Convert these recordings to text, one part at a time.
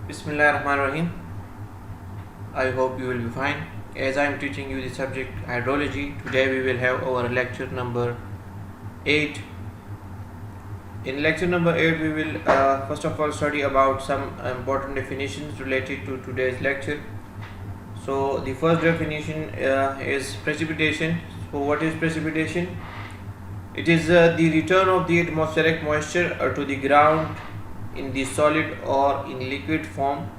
Bismillahirrahmanirrahim. I hope you will be fine. As I am teaching you the subject hydrology, today we will have our lecture number 8. In lecture number 8, we will first of all study about some important definitions related to today's lecture. So, the first definition is precipitation. So, what is precipitation? It is the return of the atmospheric moisture to the ground in the solid or in liquid form.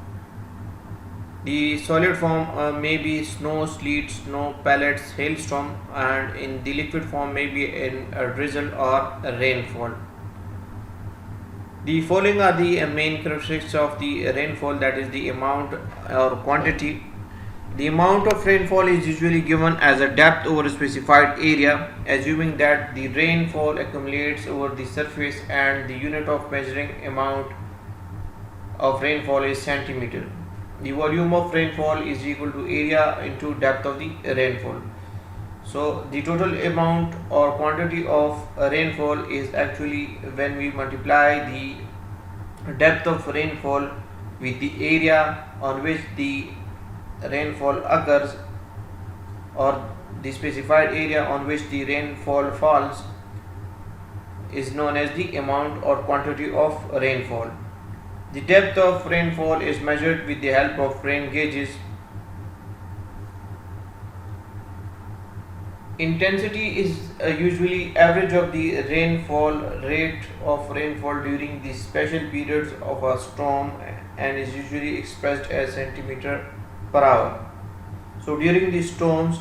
The solid form may be snow, sleet, snow pellets, hailstorm, and in the liquid form may be in a drizzle or a rainfall. The following are the main characteristics of the rainfall, that is the amount or quantity. The amount of rainfall is usually given as a depth over a specified area, assuming that the rainfall accumulates over the surface and the unit of measuring amount of rainfall is centimeter. The volume of rainfall is equal to area into depth of the rainfall. So the total amount or quantity of rainfall is actually when we multiply the depth of rainfall with the area on which the rainfall occurs, or the specified area on which the rainfall falls, is known as the amount or quantity of rainfall. The depth of rainfall is measured with the help of rain gauges. Intensity is usually average of the rainfall rate of rainfall during the special periods of a storm and is usually expressed as centimeter per hour. So during the storms,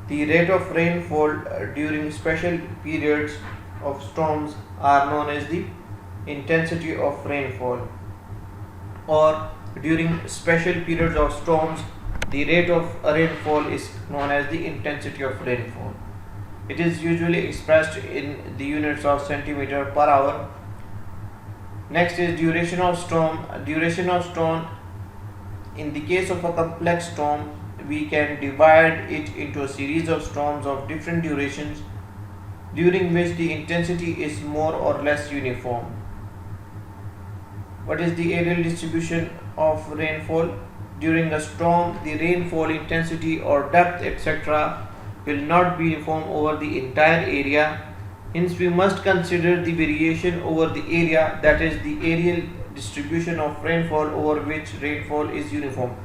the rate of rainfall during special periods of storms are known as the intensity of rainfall, or during special periods of storms the rate of rainfall is known as the intensity of rainfall. It is usually expressed in the units of centimeter per hour. Next is duration of storm. Duration of storm, in the case of a complex storm, we can divide it into a series of storms of different durations during which the intensity is more or less uniform. What is the areal distribution of rainfall? During a storm, the rainfall intensity or depth, etc., will not be uniform over the entire area. Hence, we must consider the variation over the area, that is, the areal distribution of rainfall over which rainfall is uniform.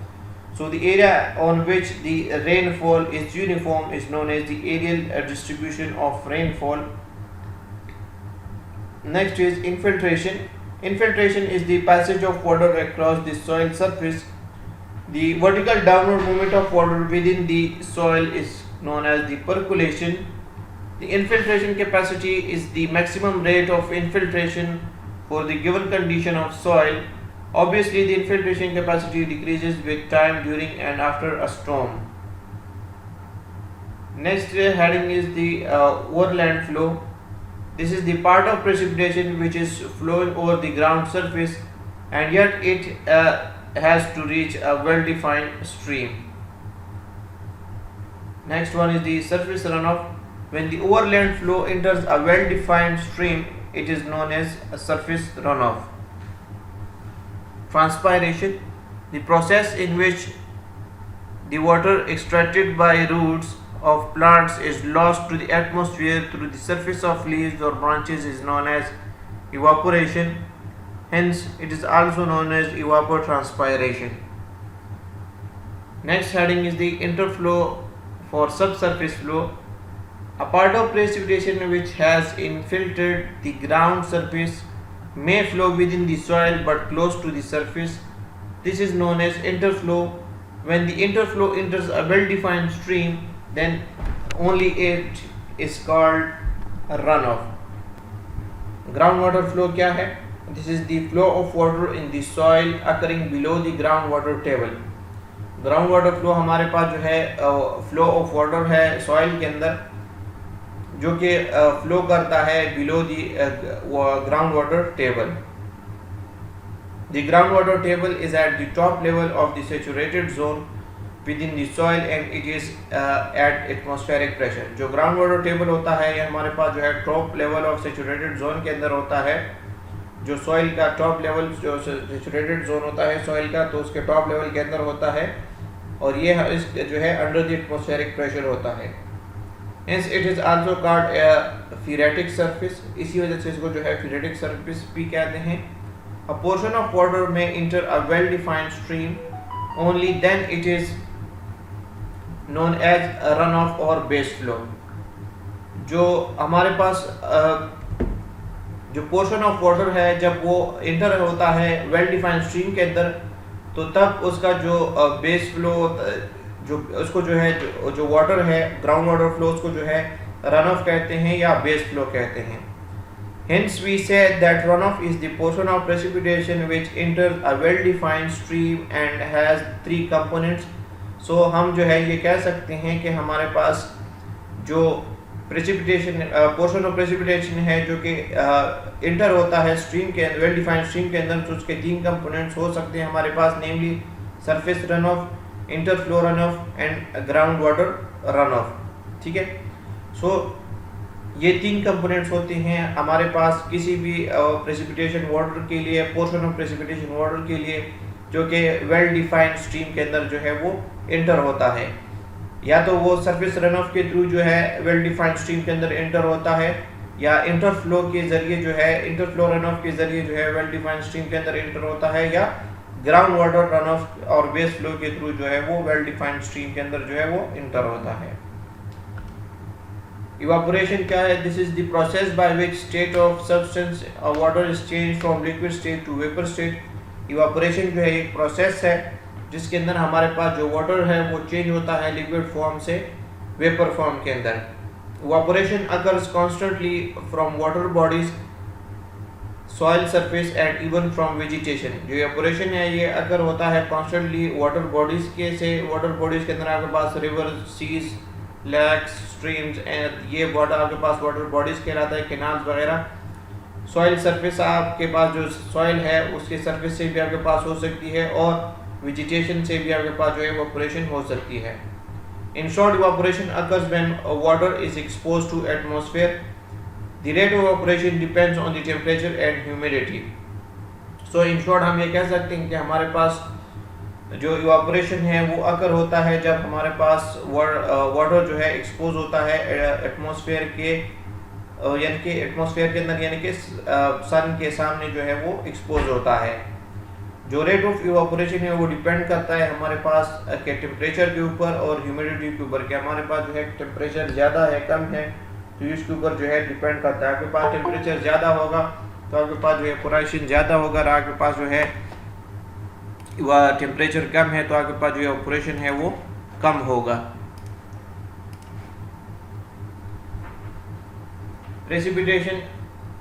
So, the area on which the rainfall is uniform is known as the areal distribution of rainfall. Next is infiltration. Infiltration is the passage of water across the soil surface. The vertical downward movement of water within the soil is known as the percolation. The infiltration capacity is the maximum rate of infiltration for the given condition of soil. Obviously, the infiltration capacity decreases with time during and after a storm. Next heading is the overland flow. This is the part of precipitation which is flowing over the ground surface, and yet it has to reach a well-defined stream. Next one is the surface runoff. When the overland flow enters a well-defined stream, it is known as a surface runoff. Transpiration, the process in which the water extracted by roots of plants is lost to the atmosphere through the surface of leaves or branches, is known as evaporation. Hence, it is also known as evapotranspiration. Next heading is the interflow for subsurface flow. A part of precipitation which has infiltrated the ground surface may flow within the soil but close to the surface. This is known as interflow. When the interflow enters a well-defined stream, then only it is called a runoff. Groundwater flow क्या है? This is the flow of water in the soil occurring below the groundwater table. Groundwater flow हमारे पास जो है flow of water है soil के अंदर, जो कि flow करता है below the groundwater table. The groundwater table is at the top level of the saturated zone within the soil and it is at atmospheric pressure. जो groundwater table होता है ये हमारे पास जो है top level of saturated zone के अंदर होता है, जो सॉइल का टॉप लेवल जो सैचुरेटेड जोन होता है सॉइल का, तो उसके टॉप लेवल के अंदर होता है, और ये इस जो है अंडर द एटमॉस्फेरिक प्रेशर होता है। Hence it is also called a phreatic surface, इसी वजह से इसको जो है phreatic surface भी कहते हैं। A portion of water may enter a well-defined stream, only then it is known as a runoff or base flow। जो हमारे पास जो पोर्शन ऑफ वाटर है जब वो इंटर होता है वेल डिफाइंड स्ट्रीम के अंदर, तो तब उसका जो बेस फ्लो जो उसको जो है जो वाटर है ग्राउंड वाटर फ्लो उसको जो है रन ऑफ कहते हैं या बेस फ्लो कहते हैं। Hence we say that runoff is the portion of precipitation which enters a well defined stream and has 3 components। So हम जो है ये कह सकते हैं कि हमारे पास जो प्रेसिपिटेशन पोर्शन ऑफ प्रेसिपिटेशन है जो कि इंटर होता है स्ट्रीम के वेल डिफाइंड स्ट्रीम के अंदर, तो उसके 3 कंपोनेंट्स हो सकते हैं हमारे पास, namely surface runoff, interflow runoff and ground water runoff. ठीक है, सो ये 3 कंपोनेंट्स होते हैं हमारे पास किसी भी प्रेसिपिटेशन वाटर के लिए, पोर्शन ऑफ प्रेसिपिटेशन वाटर के लिए, जो कि वेल डिफाइंड स्ट्रीम के अंदर जो है वो इंटर होता है। या तो वो सरफेस रन ऑफ के थ्रू जो है वेल डिफाइंड स्ट्रीम के अंदर इंटर होता है, या इंटर फ्लो के जरिए जो है इंटर फ्लो रन ऑफ के जरिए जो है वेल डिफाइंड स्ट्रीम के अंदर इंटर होता है, या ग्राउंड वाटर रन ऑफ और बेस फ्लो के थ्रू जो है वो वेल डिफाइंड स्ट्रीम के अंदर जो है वो इंटर होता है। इवापोरेशन क्या है? This is the process by which state of substance water is change from liquid state to vapour state. Evaporation जो है एक प्रोसेस है जिसके अंदर हमारे पास जो वाटर है वो चेंज होता है लिक्विड फॉर्म से वेपर फॉर्म के अंदर। Evaporation occurs constantly from water bodies, soil surface and even from vegetation. जो इवापोरेशन है ये अगर होता है कॉन्स्टेंटली वाटर बॉडीज के से, वाटर बॉडीज के अंदर आपके पास river, seas, lakes, streams, and ये वाटर आपके पास वाटर बॉडीज कहलाता है, कैनाल्स वगैरह। सॉइल सरफेस आपके पास जो सॉइल है उसके सरफेस से भी आपके पास हो सकती है, और वेजिटेशन से भी आपके पास जो है इवापोरेशन हो सकती है। In short, evaporation occurs when water is exposed to atmosphere. The rate of evaporation depends on the temperature and humidity. So in short हम ये कह सकते हैं कि हमारे पास जो इवापोरेशन है वो अकर होता है जब हमारे पास वाटर जो है एक्सपोज होता है एटमॉस्फेयर के, यानी कि एटमॉस्फेयर के अंदर, यानी कि सन के सामने जो है वो एक्सपोज होता है। जो रेट ऑफ इवापोरेशन है वो डिपेंड करता है हमारे पास के टेम्परेचर के ऊपर और ह्यूमिडिटी के ऊपर, कि हमारे पास जो है टेम्परेचर ज़्यादा है कम है, तो इसके ऊपर जो है डिपेंड करता है। आपके पास टेम्परेचर ज़्यादा होगा तो आपके पास जो है इवापोरेशन ज़्यादा होगा, और आपके पास जो है वह टेम्परेचर कम है तो आपके पास जो इवापोरेशन है वो कम होगा। प्रेसिपिटेशन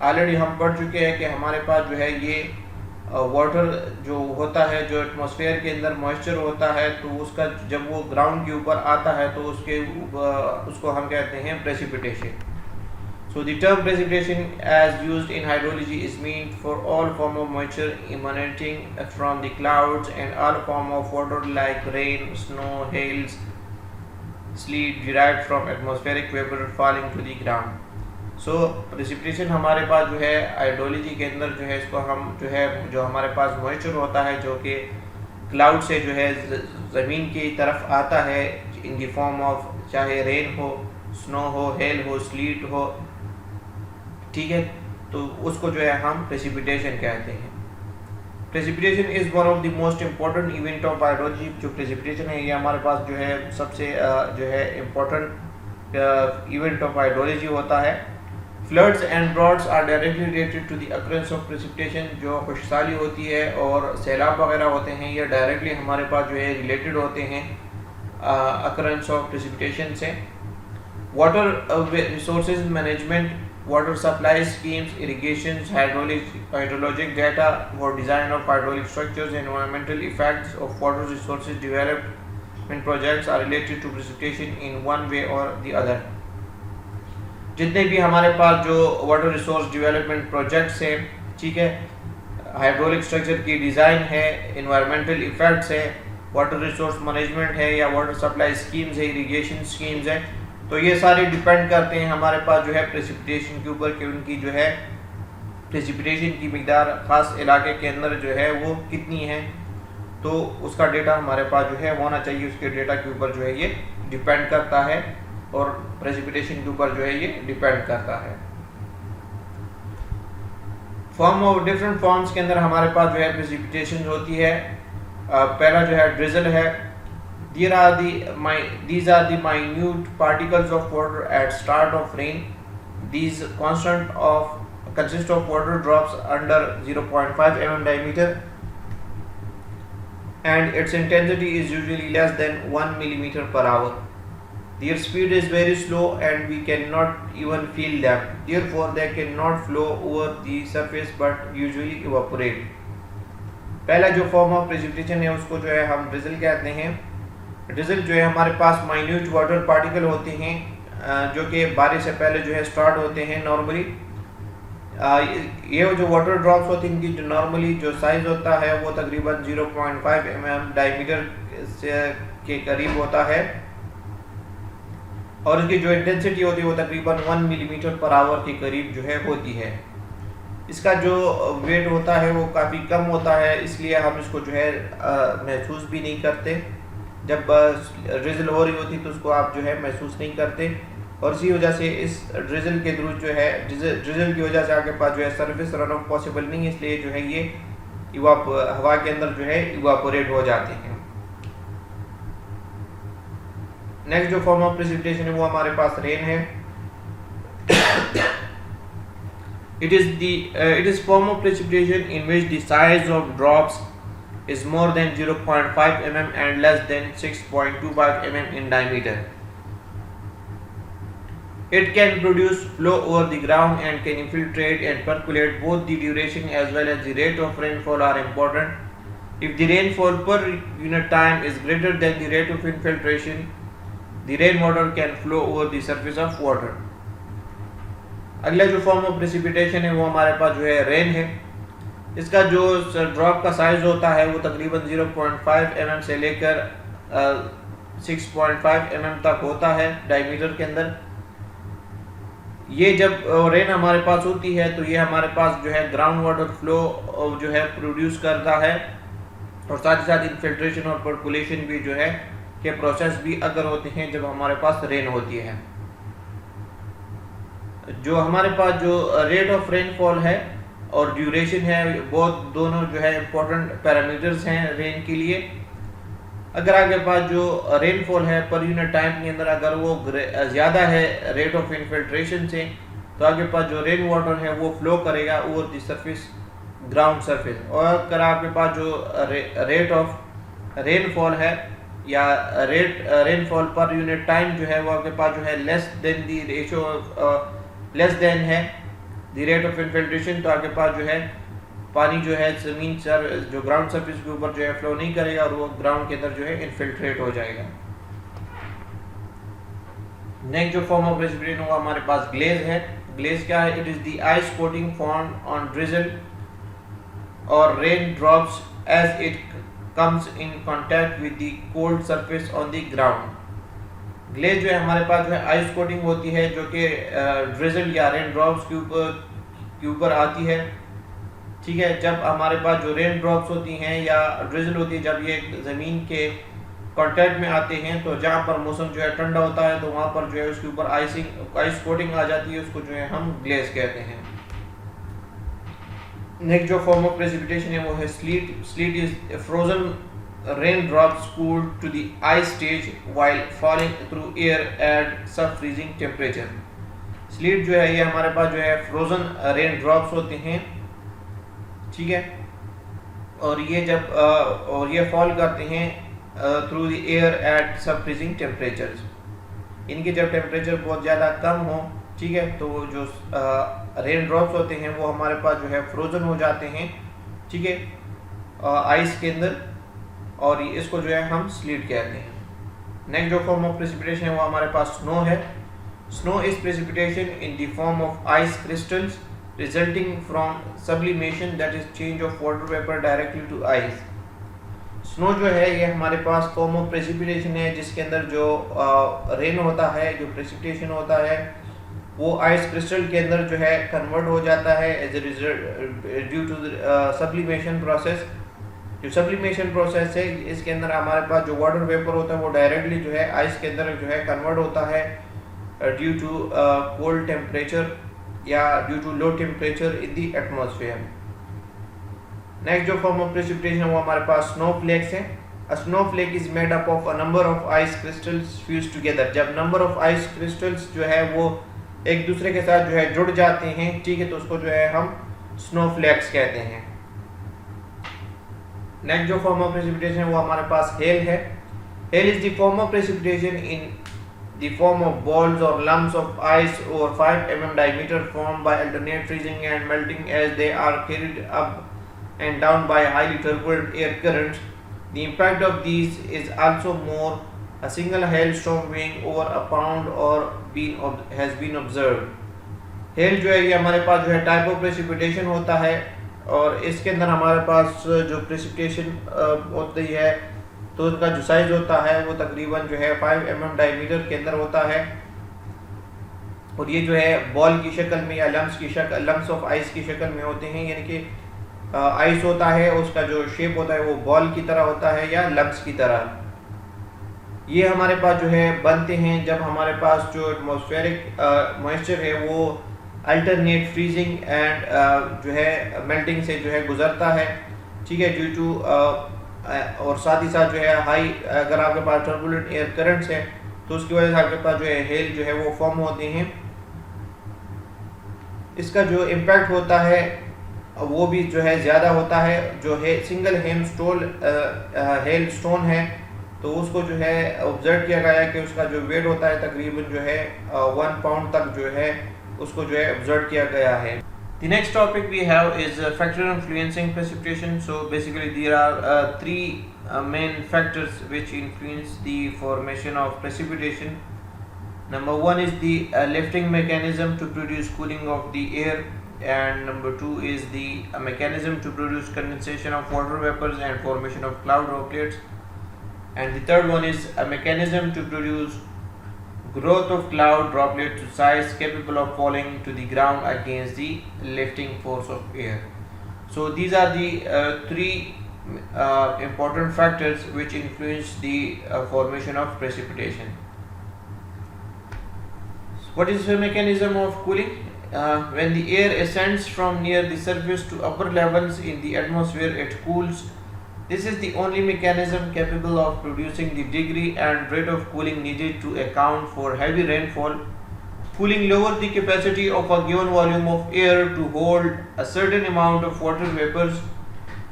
ऑलरेडी हम पढ़ चुके हैं कि हमारे पास जो है ये वाटर जो होता है, जो एटमॉस्फेयर के अंदर मॉइस्चर होता है, तो उसका जब वो ग्राउंड के ऊपर आता है तो उसको हम कहते हैं precipitation. So the term precipitation as used in hydrology is meant for all form of moisture emanating from the clouds and all form of water like rain, snow, hail, sleet derived from atmospheric vapor falling to the ground। So precipitation हमारे पास जो है hydrology के अंदर जो है इसको हम जो है जो हमारे पास मॉइस्चर होता है जो कि क्लाउड से जो है ज़मीन की तरफ आता है इन द फॉर्म ऑफ चाहे रेन हो, स्नो हो, हेल हो, स्लीट हो, ठीक है, तो उसको जो है हम प्रेसिपिटेशन कहते हैं। Precipitation is one of the most important event of hydrology. जो प्रेसिपिटेशन है ये हमारे पास जो है सबसे जो है इम्पोर्टेंट इवेंट ऑफ हाइड्रोलॉजी होता है। Floods and droughts are directly related to the occurrence of precipitation. जो खुशहाली होती है और सैलाब वगैरह होते हैं ये डायरेक्टली हमारे पास जो है रिलेटेड होते हैं अकरेंस ऑफ प्रेसिपिटेशन से। Water resources management, water supply schemes, irrigation, hydrologic data for design of hydraulic structures, environmental effects of water resources development projects are related to precipitation in one way or the other। जितने भी हमारे पास जो water resource development projects हैं, ठीक है, hydraulic structure की design है, environmental effects है, वाटर रिसोर्स मैनेजमेंट है या वाटर सप्लाई स्कीम्स है, इरिगेशन स्कीम्स है, तो ये सारे डिपेंड करते हैं हमारे पास जो है प्रेसिपिटेशन के ऊपर कि उनकी जो है प्रेसिपिटेशन की मिकदार ख़ास इलाके के अंदर जो है वो कितनी है, तो उसका डेटा हमारे पास जो है वो होना चाहिए। उसके डेटा के ऊपर जो है ये डिपेंड करता है और प्रेसिपिटेशन के ऊपर जो है ये डिपेंड करता है। फॉर्म ऑफ डिफरेंट फॉर्म्स के अंदर हमारे पास जो है प्रेसिपिटेशन होती है। पहला जो है ड्रिजल है। These are the minute particles of water at start of rain. These consist of water drops under 0.5 mm diameter, and its intensity is usually less than 1 millimeter per hour. Their speed is very slow and we cannot even feel them. Therefore, they cannot flow over the surface but usually evaporate. पहला जो form of precipitation है उसको जो है हम drizzle कहते हैं। Drizzle जो है हमारे पास माइन्यूट वाटर पार्टिकल होते हैं जो कि बारिश से पहले जो है स्टार्ट होते हैं नॉर्मली। ये जो वाटर ड्रॉप्स होती हैं इनकी जो नॉर्मली जो साइज होता है वो तकरीबन 0.5 mm डायमीटर के करीब होता है और इसकी जो इंटेंसिटी होती है वो तकरीबन 1 मिलीमीटर पर आवर के करीब जो है होती है। इसका जो वेट होता है वो काफ़ी कम होता है, इसलिए हम इसको जो है महसूस भी नहीं करते। जब ड्रिजल हो रही होती तो उसको आप जो है महसूस नहीं करते और इसी वजह से इस ड्रिजल के थ्रू जो है ड्रिजल की वजह से आपके पास जो है सरफेस रन ऑफ पॉसिबल नहीं है, इसलिए जो है ये हवा के अंदर जो है इवापोरेट हो जाते हैं। नेक्स्ट जो फॉर्म ऑफ प्रेसिपिटेशन है वो हमारे पास रेन है। It is form of precipitation in which the size of drops is more than 0.5 mm and less than 6.25 mm in diameter. It can produce flow over the ground and can infiltrate and percolate. Both the duration as well as the rate of rainfall are important. If the rainfall per unit time is greater than the rate of infiltration, the rainwater can flow over the surface of water. अगला जो form of precipitation है वो हमारे पास जो है rain है। इसका जो ड्रॉप का साइज होता है वो तकरीबन 0.5 mm से लेकर 6.5 mm तक होता है डायमीटर के अंदर। ये जब रेन हमारे पास होती है तो ये हमारे पास जो है ग्राउंड वाटर फ्लो जो है प्रोड्यूस करता है और साथ ही साथ इन्फिल्ट्रेशन और पर्कुलेशन भी जो है के प्रोसेस भी अगर होते हैं जब हमारे पास रेन होती है। जो हमारे पास जो रेट ऑफ रेनफॉल है और ड्यूरेशन है बहुत दोनों जो है इम्पोर्टेंट पैरामीटर्स हैं रेन के लिए। अगर आपके पास जो रेनफॉल है पर यूनिट टाइम के अंदर अगर वो ज़्यादा है रेट ऑफ इन्फिल्ट्रेशन से तो आपके पास जो रेन वाटर है वो फ्लो करेगा over the surface ground surface. और अगर आपके पास जो रेट ऑफ रेनफॉल है या रेनफॉल पर यूनिट टाइम जो है वो आपके पास जो है लेस देन दी रेशो लेस देन है द रेट ऑफ इन्फिल्ट्रेशन, तो आपके पास जो है पानी जो है ज़मीन जो ग्राउंड सरफेस के ऊपर जो है फ्लो नहीं करेगा और वो ग्राउंड के अंदर जो है इन्फिल्ट्रेट हो जाएगा। नेक्स्ट जो फॉर्म ऑफ प्रेसिपिटेशन होगा हमारे पास ग्लेज है। ग्लेज क्या है? It is the ice coating formed on drizzle और raindrops as it comes in contact with the cold surface on the ground. Glaze जो है हमारे पास जो है आइस कोटिंग होती है जो कि ड्रिजल या रेन ड्रॉप्स के ऊपर आती है। ठीक है, जब हमारे पास जो रेन ड्रॉप्स होती हैं या ड्रिजल होती है जब ये ज़मीन के कांटेक्ट में आते हैं तो जहाँ पर मौसम जो है ठंडा होता है तो वहाँ पर जो है उसके ऊपर आइस कोटिंग आ जाती है, उसको जो है हम ग्लेज कहते हैं। नेक्स्ट जो फॉर्म ऑफ प्रेसिपिटेशन है वो है slit. Slit is frozen raindrops cooled to the ice stage while falling through air at sub-freezing temperature. Slit जो है ये हमारे पास जो है फ्रोजन रेन ड्रॉप्स होते हैं, ठीक है, और ये जब और ये फॉल करते हैं थ्रू द एयर एट सब फ्रीजिंग टेम्परेचर्स। इनके जब टेम्परेचर बहुत ज़्यादा कम हो, ठीक है, तो वो जो रेन ड्रॉप्स होते हैं वो हमारे पास जो है फ्रोजन हो जाते हैं, ठीक है, आइस के अंदर, और इसको जो है हम स्लीट कहते हैं। नेक्स्ट जो फॉर्म ऑफ प्रेसिपिटेशन है वो हमारे पास स्नो है। Snow is precipitation in the form of ice crystals resulting from sublimation that is change of water vapour directly to ice. Snow जो है ये हमारे पास फॉर्म ऑफ प्रेसिपिटेशन है जिसके अंदर जो रेन होता है, जो प्रेसिपिटेशन होता है वो आइस क्रिस्टल के अंदर जो है कन्वर्ट हो जाता है as a result due to sublimation process. जो सब्लिमेशन प्रोसेस है इसके अंदर हमारे पास जो वाटर वेपर होता है वो डायरेक्टली जो है आइस के अंदर जो है कन्वर्ट होता है ड्यू टू कोल्ड टेम्परेचर या due to low temperature in the atmosphere. Next जो फॉर्म ऑफ प्रेसिपिटेशन है वो हमारे पास स्नोफ्लेक्स है। A snowflake is made up of a number of ice crystals fused together। जब नंबर ऑफ आइस क्रिस्टल्स जो है वो एक दूसरे के साथ जो है जुड़ जाते हैं, ठीक है, तो उसको जो है हम स्नोफ्लेक्स कहते हैं। नेक्स्ट जो फॉर्म ऑफ प्रेसिपिटेशन है वो हमारे पास हेल है। Hell is the form of precipitation in the form of balls or lumps of ice over 5 mm diameter formed by alternate freezing and melting as they are carried up and down by highly turbulent air currents. The impact of these is also more. A single hailstorm weighing over a pound has been observed. Hello जो है ये हमारे पास जो है type of precipitation होता है और इसके अंदर हमारे पास जो प्रेसिपिटेशन होती है तो उनका जो साइज होता है वो तकरीबन जो है 5 mm डायमीटर के अंदर होता है और ये जो है बॉल की शक्ल में या लम्स ऑफ आइस की शक्ल में होते हैं, यानी कि आइस होता है उसका जो शेप होता है वो बॉल की तरह होता है या लम्स की तरह। ये हमारे पास जो है बनते हैं जब हमारे पास जो एटमॉस्फेरिक मॉइस्चर है वो अल्टरनेट फ्रीजिंग एंड जो है मेल्टिंग से जो है गुजरता है, ठीक है, ड्यू टू और साथ ही साथ जो है हाई अगर आपके पास टर्बुलेंट एयर करंट्स है तो उसकी वजह से आपके पास जो है हेल जो है वो फॉर्म होते हैं। इसका जो इम्पैक्ट होता है वो भी जो है ज़्यादा होता है। जो है सिंगल हेल स्टोन है तो उसको जो है ऑब्जर्व किया गया है कि उसका जो वेट होता है तकरीबन जो है 1 पाउंड तक जो है उसको जो है ऑब्जर्व किया गया है। The next topic we have is factor influencing precipitation. So basically there are three main factors which influence the formation of precipitation. Number one is the lifting mechanism to produce cooling of the air, and number two is the mechanism to produce condensation of water vapors and formation of cloud droplets, and the third one is a mechanism to produce growth of cloud droplet to size capable of falling to the ground against the lifting force of air. So these are the three important factors which influence the formation of precipitation. What is the mechanism of cooling? When the air ascends from near the surface to upper levels in the atmosphere, it cools. This is the only mechanism capable of producing the degree and rate of cooling needed to account for heavy rainfall. Cooling lowers the capacity of a given volume of air to hold a certain amount of water vapors.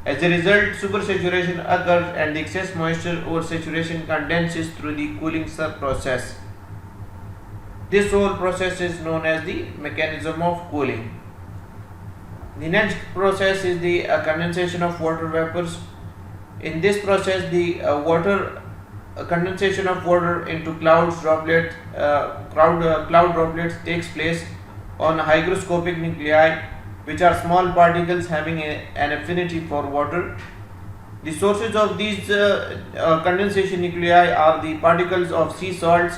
As a result, supersaturation occurs and the excess moisture or saturation condenses through the cooling process. This whole process is known as the mechanism of cooling. The next process is the condensation of water vapors. In this process, the condensation of water into cloud droplets takes place on hygroscopic nuclei, which are small particles having an affinity for water. The sources of these condensation nuclei are the particles of sea salts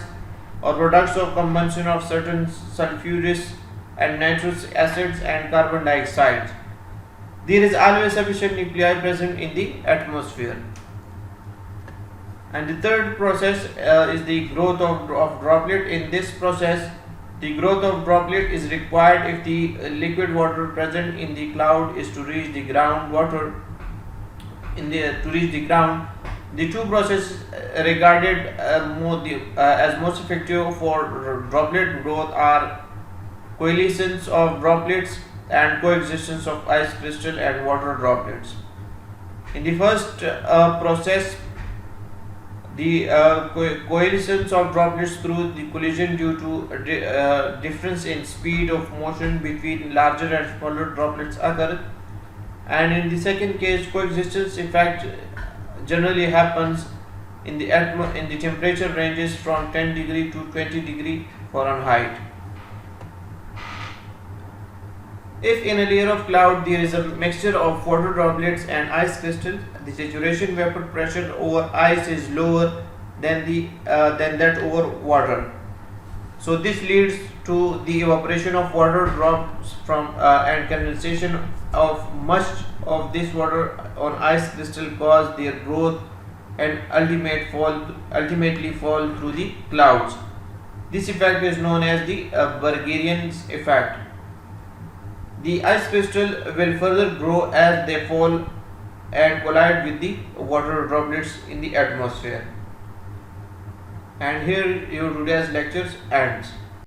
or products of combustion of certain sulfurous and nitrous acids and carbon dioxide. There is always sufficient nuclei present in the atmosphere. And the third process is the growth of droplet. In this process, the growth of droplet is required if the liquid water present in the cloud is to reach the ground. The two processes regarded as most effective for droplet growth are coalescence of droplets and coexistence of ice crystal and water droplets. In the first process, the coalescence of droplets through the collision due to difference in speed of motion between larger and smaller droplets occur, and in the second case, coexistence effect generally happens in the temperature ranges from 10 degree to 20 degree Fahrenheit. If in a layer of cloud there is a mixture of water droplets and ice crystals, the saturation vapor pressure over ice is lower than that over water. So this leads to the evaporation of water drops from and condensation of much of this water on ice crystal cause their growth and ultimately fall through the clouds. This effect is known as the Bulgarian's effect. The ice crystal will further grow as they fall and collide with the water droplets in the atmosphere. And here your today's lectures ends.